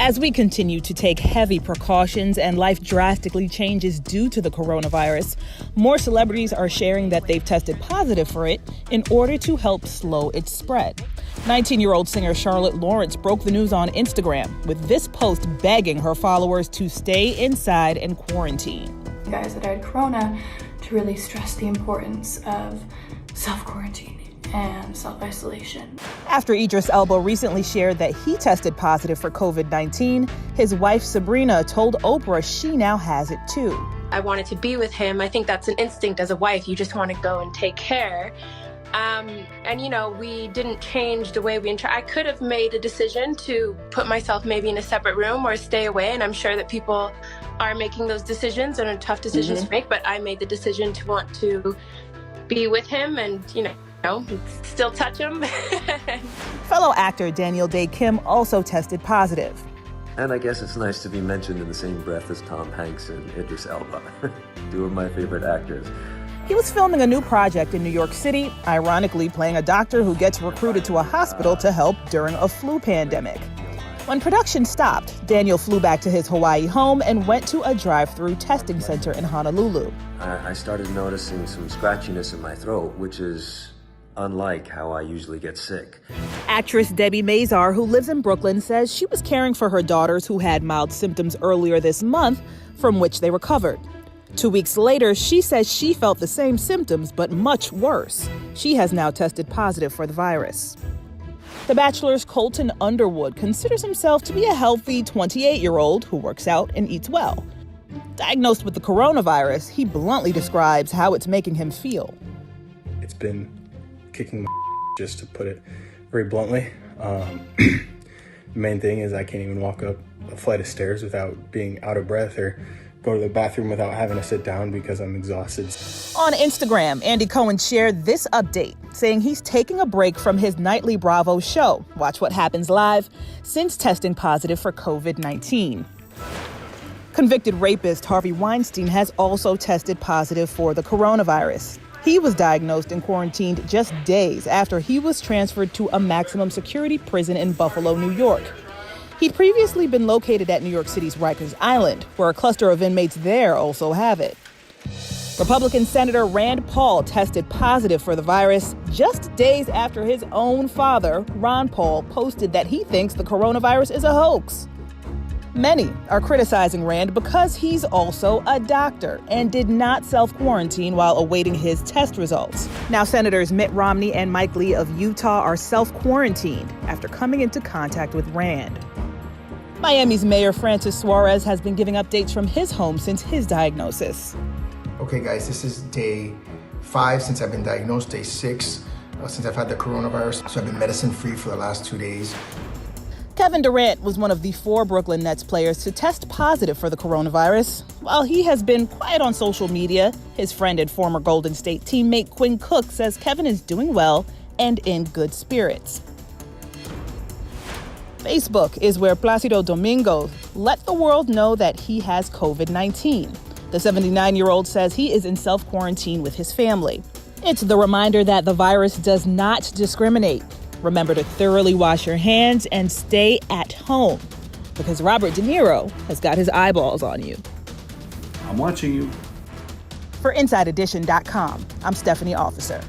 As we continue to take heavy precautions and life drastically changes due to the coronavirus, more celebrities are sharing that they've tested positive for it in order to help slow its spread. 19-year-old singer Charlotte Lawrence broke the news on Instagram with this post begging her followers to stay inside and quarantine. Guys that had corona to really stress the importance of self-quarantine and self-isolation. After Idris Elba recently shared that he tested positive for COVID-19, his wife Sabrina told Oprah she now has it too. I wanted to be with him. I think that's an instinct as a wife. You just want to go and take care. And we didn't change the way I could have made a decision to put myself maybe in a separate room or stay away. And I'm sure that people are making those decisions and are tough decisions to make. But I made the decision to want to be with him and, still touch him. Fellow actor Daniel Day Kim also tested positive. And I guess it's nice to be mentioned in the same breath as Tom Hanks and Idris Elba, two of my favorite actors. He was filming a new project in New York City, ironically playing a doctor who gets recruited to a hospital to help during a flu pandemic. When production stopped, Daniel flew back to his Hawaii home and went to a drive-through testing center in Honolulu. I started noticing some scratchiness in my throat, which is unlike how I usually get sick. Actress Debbie Mazar, who lives in Brooklyn, says she was caring for her daughters who had mild symptoms earlier this month, from which they recovered. 2 weeks later, she says she felt the same symptoms, but much worse. She has now tested positive for the virus. The Bachelor's Colton Underwood considers himself to be a healthy 28-year-old who works out and eats well. Diagnosed with the coronavirus, he bluntly describes how it's making him feel. It's been kicking my just to put it very bluntly. The main thing is I can't even walk up a flight of stairs without being out of breath or go to the bathroom without having to sit down because I'm exhausted. On Instagram, Andy Cohen shared this update, saying he's taking a break from his nightly Bravo show, Watch What Happens Live, since testing positive for COVID-19. Convicted rapist Harvey Weinstein has also tested positive for the coronavirus. He was diagnosed and quarantined just days after he was transferred to a maximum security prison in Buffalo, New York. He'd previously been located at New York City's Rikers Island, where a cluster of inmates there also have it. Republican Senator Rand Paul tested positive for the virus just days after his own father, Ron Paul, posted that he thinks the coronavirus is a hoax. Many are criticizing Rand because he's also a doctor and did not self-quarantine while awaiting his test results. Now, Senators Mitt Romney and Mike Lee of Utah are self-quarantined after coming into contact with Rand. Miami's Mayor Francis Suarez has been giving updates from his home since his diagnosis. Okay, guys, this is day 5 since I've been diagnosed, day 6 since I've had the coronavirus. So I've been medicine-free for the last 2 days. Kevin Durant was one of the 4 Brooklyn Nets players to test positive for the coronavirus. While he has been quiet on social media, his friend and former Golden State teammate Quinn Cook says Kevin is doing well and in good spirits. Facebook is where Placido Domingo let the world know that he has COVID-19. The 79-year-old says he is in self-quarantine with his family. It's the reminder that the virus does not discriminate. Remember to thoroughly wash your hands and stay at home, because Robert De Niro has got his eyeballs on you. I'm watching you. For InsideEdition.com, I'm Stephanie Officer.